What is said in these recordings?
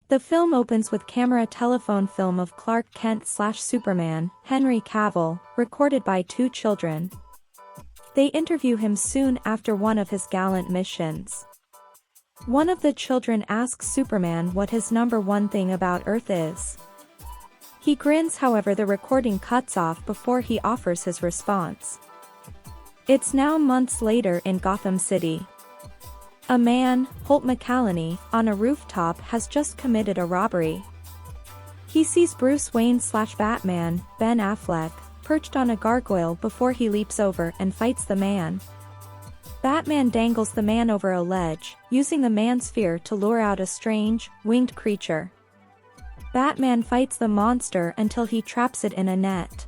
The film opens with camera telephone film of Clark Kent/Superman, Henry Cavill, recorded by two children. They interview him soon after one of his gallant missions. One of the children asks Superman what his number one thing about Earth is. He grins, however the recording cuts off before he offers his response. It's now months later in Gotham City. A man, Holt McCallany, on a rooftop has just committed a robbery. He sees Bruce Wayne/Batman, Ben Affleck, perched on a gargoyle before he leaps over and fights the man. Batman dangles the man over a ledge, using the man's fear to lure out a strange, winged creature. Batman fights the monster until he traps it in a net.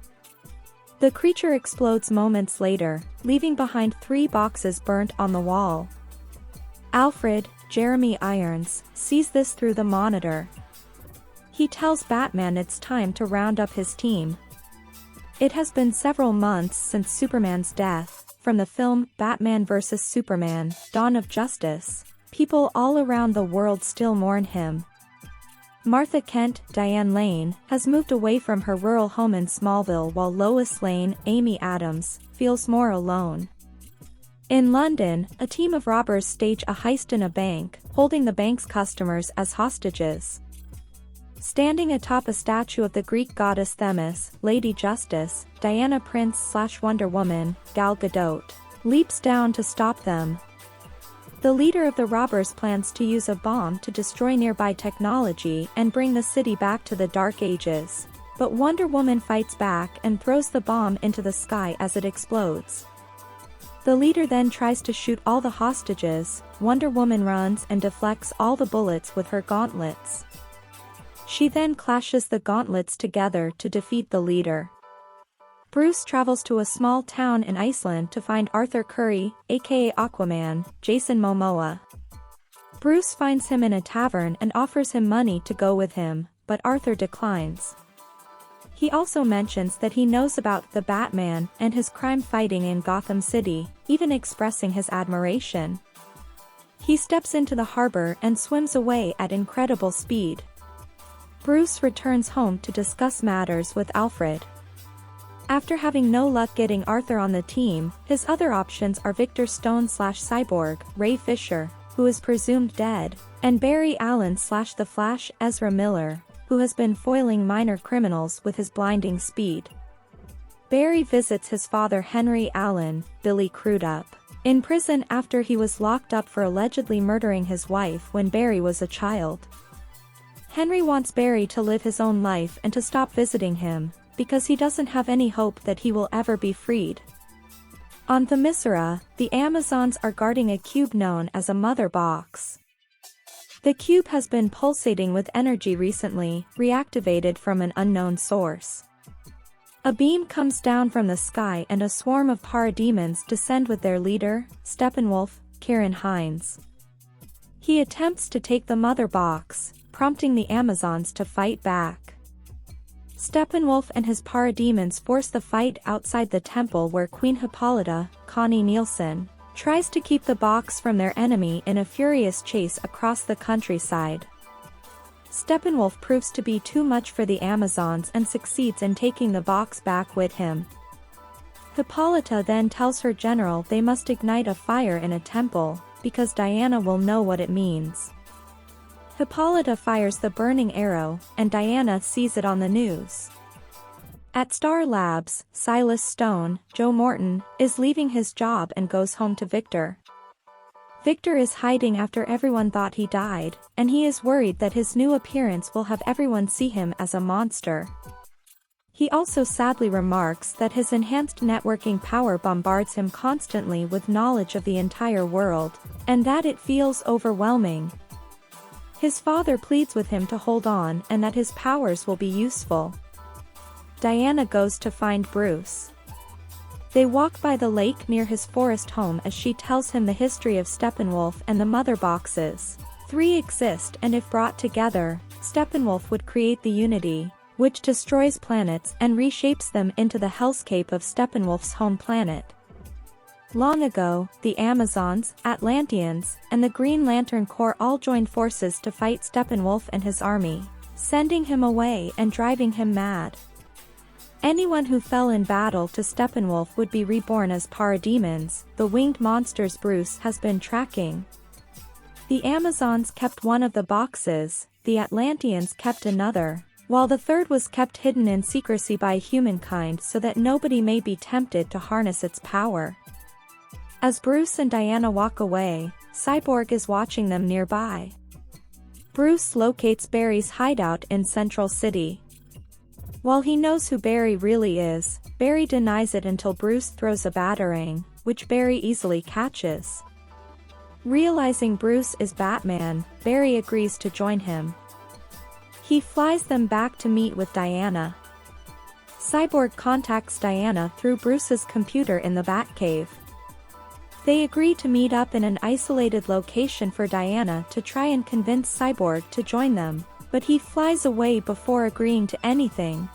The creature explodes moments later, leaving behind 3 boxes burnt on the wall. Alfred, Jeremy Irons, sees this through the monitor. He tells Batman it's time to round up his team. It has been several months since Superman's death. From the film Batman vs. Superman, Dawn of Justice, people all around the world still mourn him. Martha Kent, Diane Lane, has moved away from her rural home in Smallville, while Lois Lane, Amy Adams, feels more alone. In London, a team of robbers stage a heist in a bank, holding the bank's customers as hostages. Standing atop a statue of the Greek goddess Themis, Lady Justice, Diana Prince/Wonder Woman, Gal Gadot, leaps down to stop them. The leader of the robbers plans to use a bomb to destroy nearby technology and bring the city back to the Dark Ages, but Wonder Woman fights back and throws the bomb into the sky as it explodes. The leader then tries to shoot all the hostages. Wonder Woman runs and deflects all the bullets with her gauntlets. She then clashes the gauntlets together to defeat the leader. Bruce travels to a small town in Iceland to find Arthur Curry, aka Aquaman, Jason Momoa. Bruce finds him in a tavern and offers him money to go with him, but Arthur declines. He also mentions that he knows about the Batman and his crime fighting in Gotham City, even expressing his admiration. He steps into the harbor and swims away at incredible speed. Bruce returns home to discuss matters with Alfred. After having no luck getting Arthur on the team, his other options are Victor Stone/Cyborg, Ray Fisher, who is presumed dead, and Barry Allen/The Flash, Ezra Miller, who has been foiling minor criminals with his blinding speed. Barry visits his father Henry Allen, Billy Crudup, in prison after he was locked up for allegedly murdering his wife when Barry was a child. Henry wants Barry to live his own life and to stop visiting him, because he doesn't have any hope that he will ever be freed. On Themyscira, the Amazons are guarding a cube known as a mother box. The cube has been pulsating with energy recently, reactivated from an unknown source. A beam comes down from the sky and a swarm of parademons descend with their leader, Steppenwolf, Kieran Hines. He attempts to take the mother box, prompting the Amazons to fight back. Steppenwolf and his parademons force the fight outside the temple, where Queen Hippolyta, Connie Nielsen, tries to keep the box from their enemy in a furious chase across the countryside. Steppenwolf proves to be too much for the Amazons and succeeds in taking the box back with him. Hippolyta then tells her general they must ignite a fire in a temple, because Diana will know what it means. Hippolyta fires the burning arrow, and Diana sees it on the news. At Star Labs, Silas Stone, Joe Morton, is leaving his job and goes home to Victor. Victor is hiding after everyone thought he died, and he is worried that his new appearance will have everyone see him as a monster. He also sadly remarks that his enhanced networking power bombards him constantly with knowledge of the entire world, and that it feels overwhelming. His father pleads with him to hold on and that his powers will be useful. Diana goes to find Bruce. They walk by the lake near his forest home as she tells him the history of Steppenwolf and the mother boxes. 3 exist, and if brought together, Steppenwolf would create the Unity, which destroys planets and reshapes them into the hellscape of Steppenwolf's home planet. Long ago, the Amazons, Atlanteans, and the Green Lantern Corps all joined forces to fight Steppenwolf and his army, sending him away and driving him mad. Anyone who fell in battle to Steppenwolf would be reborn as parademons, the winged monsters Bruce has been tracking. The Amazons kept one of the boxes, the Atlanteans kept another, while the third was kept hidden in secrecy by humankind so that nobody may be tempted to harness its power. As Bruce and Diana walk away, Cyborg is watching them nearby. Bruce locates Barry's hideout in Central City. While he knows who Barry really is, Barry denies it until Bruce throws a batarang, which Barry easily catches. Realizing Bruce is Batman, Barry agrees to join him. He flies them back to meet with Diana. Cyborg contacts Diana through Bruce's computer in the Batcave. They agree to meet up in an isolated location for Diana to try and convince Cyborg to join them, but he flies away before agreeing to anything.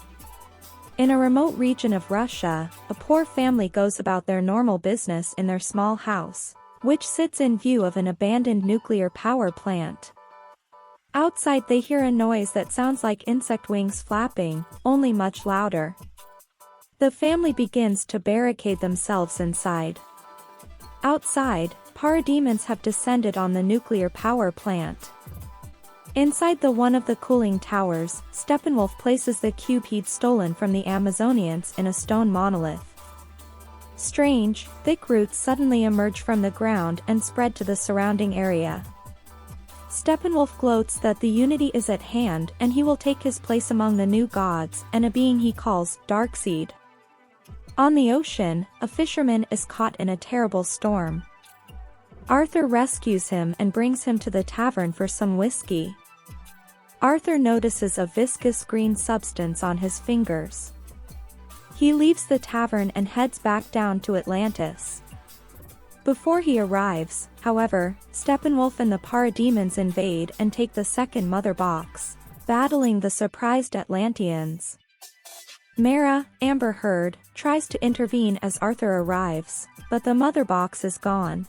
In a remote region of Russia, a poor family goes about their normal business in their small house, which sits in view of an abandoned nuclear power plant. Outside they hear a noise that sounds like insect wings flapping, only much louder. The family begins to barricade themselves inside. Outside, parademons have descended on the nuclear power plant. Inside one of the cooling towers, Steppenwolf places the cube he'd stolen from the Amazonians in a stone monolith. Strange, thick roots suddenly emerge from the ground and spread to the surrounding area. Steppenwolf gloats that the unity is at hand and he will take his place among the new gods and a being he calls Darkseid. On the ocean, a fisherman is caught in a terrible storm. Arthur rescues him and brings him to the tavern for some whiskey. Arthur notices a viscous green substance on his fingers. He leaves the tavern and heads back down to Atlantis. Before he arrives, however, Steppenwolf and the parademons invade and take the second mother box, battling the surprised Atlanteans. Mara, Amber Heard, tries to intervene as Arthur arrives, but the mother box is gone.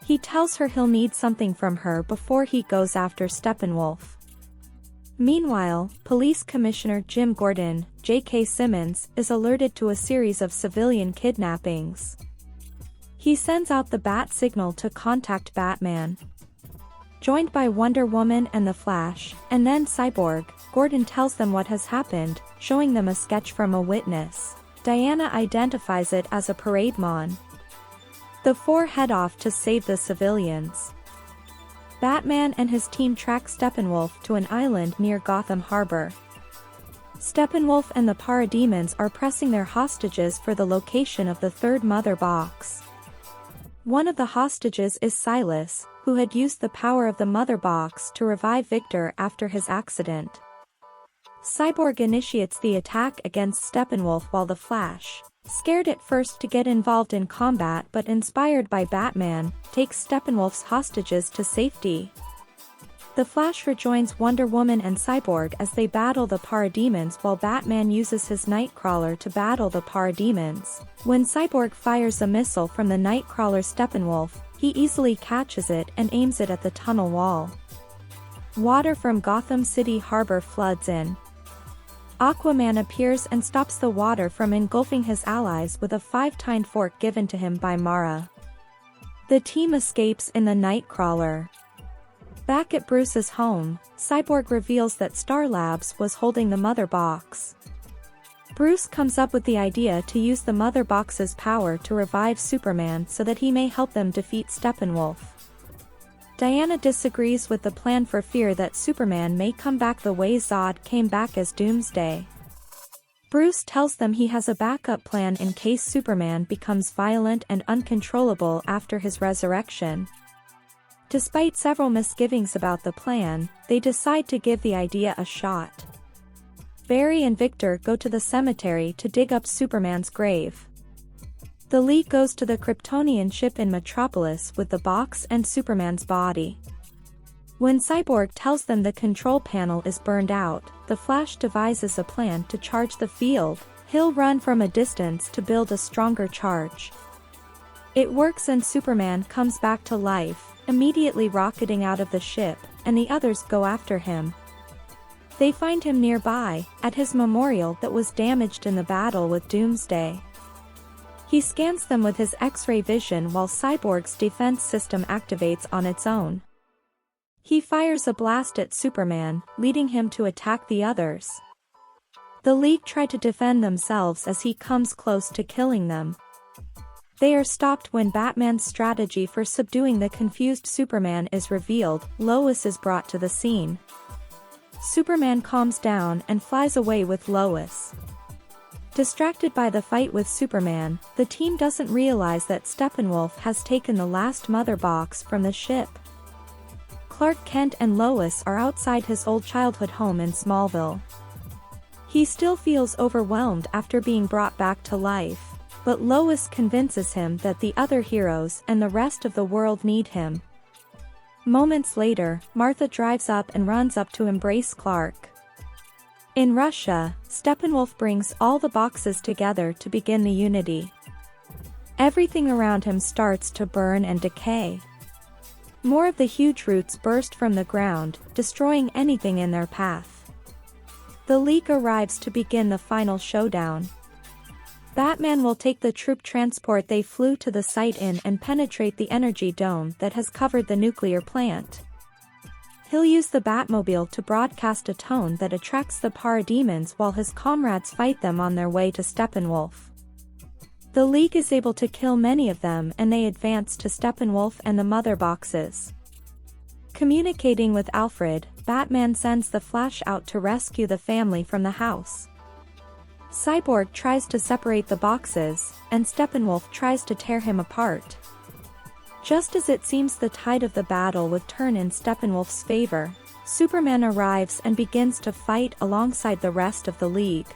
He tells her he'll need something from her before he goes after Steppenwolf. Meanwhile, Police Commissioner Jim Gordon, J.K. Simmons, is alerted to a series of civilian kidnappings. He sends out the bat signal to contact Batman. Joined by Wonder Woman and the Flash, and then Cyborg, Gordon tells them what has happened, showing them a sketch from a witness. Diana identifies it as a parademon. The four head off to save the civilians. Batman and his team track Steppenwolf to an island near Gotham Harbor. Steppenwolf and the parademons are pressing their hostages for the location of the third mother box. One of the hostages is Silas, who had used the power of the mother box to revive Victor after his accident. Cyborg initiates the attack against Steppenwolf while the Flash, scared at first to get involved in combat but inspired by Batman, takes Steppenwolf's hostages to safety. The Flash rejoins Wonder Woman and Cyborg as they battle the parademons while Batman uses his Nightcrawler to battle the parademons. When Cyborg fires a missile from the Nightcrawler Steppenwolf, he easily catches it and aims it at the tunnel wall. Water from Gotham City Harbor floods in. Aquaman appears and stops the water from engulfing his allies with a 5-tined fork given to him by Mara. The team escapes in the Nightcrawler. Back at Bruce's home, Cyborg reveals that Star Labs was holding the mother box. Bruce comes up with the idea to use the mother box's power to revive Superman so that he may help them defeat Steppenwolf. Diana disagrees with the plan for fear that Superman may come back the way Zod came back as Doomsday. Bruce tells them he has a backup plan in case Superman becomes violent and uncontrollable after his resurrection. Despite several misgivings about the plan, they decide to give the idea a shot. Barry and Victor go to the cemetery to dig up Superman's grave. The League goes to the Kryptonian ship in Metropolis with the box and Superman's body. When Cyborg tells them the control panel is burned out, the Flash devises a plan to charge the field. He'll run from a distance to build a stronger charge. It works and Superman comes back to life, immediately rocketing out of the ship, and the others go after him. They find him nearby, at his memorial that was damaged in the battle with Doomsday. He scans them with his X-ray vision while Cyborg's defense system activates on its own. He fires a blast at Superman, leading him to attack the others. The League try to defend themselves as he comes close to killing them. They are stopped when Batman's strategy for subduing the confused Superman is revealed. Lois is brought to the scene. Superman calms down and flies away with Lois. Distracted by the fight with Superman, the team doesn't realize that Steppenwolf has taken the last mother box from the ship. Clark Kent and Lois are outside his old childhood home in Smallville. He still feels overwhelmed after being brought back to life, but Lois convinces him that the other heroes and the rest of the world need him. Moments later, Martha drives up and runs up to embrace Clark. In Russia, Steppenwolf brings all the boxes together to begin the Unity. Everything around him starts to burn and decay. More of the huge roots burst from the ground, destroying anything in their path. The League arrives to begin the final showdown. Batman will take the troop transport they flew to the site in and penetrate the energy dome that has covered the nuclear plant. He'll use the Batmobile to broadcast a tone that attracts the parademons while his comrades fight them on their way to Steppenwolf. The League is able to kill many of them and they advance to Steppenwolf and the mother boxes. Communicating with Alfred, Batman sends the Flash out to rescue the family from the house. Cyborg tries to separate the boxes, and Steppenwolf tries to tear him apart. Just as it seems the tide of the battle would turn in Steppenwolf's favor, Superman arrives and begins to fight alongside the rest of the League.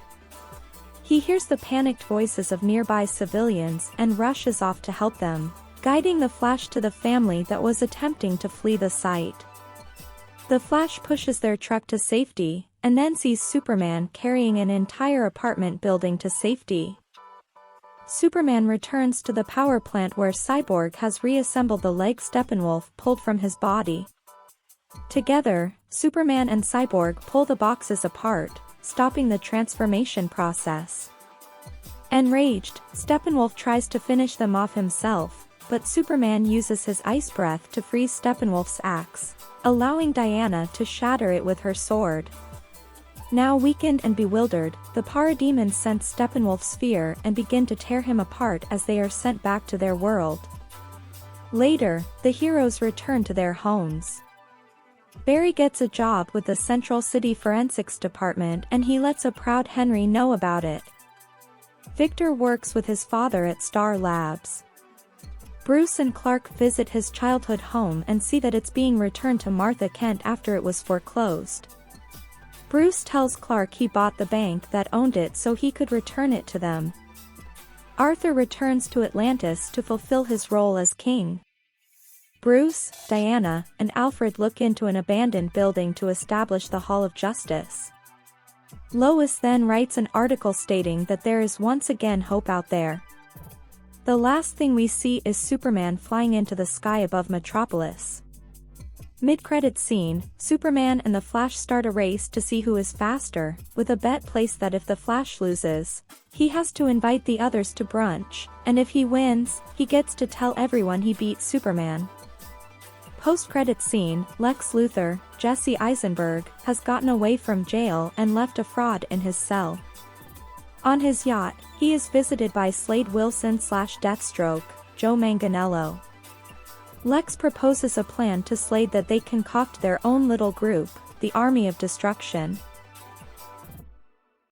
He hears the panicked voices of nearby civilians and rushes off to help them, guiding the Flash to the family that was attempting to flee the site. The Flash pushes their truck to safety, and then sees Superman carrying an entire apartment building to safety. Superman returns to the power plant where Cyborg has reassembled the leg Steppenwolf pulled from his body. Together, Superman and Cyborg pull the boxes apart, stopping the transformation process. Enraged, Steppenwolf tries to finish them off himself, but Superman uses his ice breath to freeze Steppenwolf's axe, allowing Diana to shatter it with her sword. Now weakened and bewildered, the parademons sense Steppenwolf's fear and begin to tear him apart as they are sent back to their world. Later, the heroes return to their homes. Barry gets a job with the Central City Forensics Department and he lets a proud Henry know about it. Victor works with his father at Star Labs. Bruce and Clark visit his childhood home and see that it's being returned to Martha Kent after it was foreclosed. Bruce tells Clark he bought the bank that owned it so he could return it to them. Arthur returns to Atlantis to fulfill his role as king. Bruce, Diana, and Alfred look into an abandoned building to establish the Hall of Justice. Lois then writes an article stating that there is once again hope out there. The last thing we see is Superman flying into the sky above Metropolis. Mid-credits scene, Superman and the Flash start a race to see who is faster, with a bet placed that if the Flash loses, he has to invite the others to brunch, and if he wins, he gets to tell everyone he beat Superman. Post-credits scene, Lex Luthor, Jesse Eisenberg, has gotten away from jail and left a fraud in his cell. On his yacht, he is visited by Slade Wilson/Deathstroke, Joe Manganiello. Lex proposes a plan to Slade that they concoct their own little group, the Army of Destruction.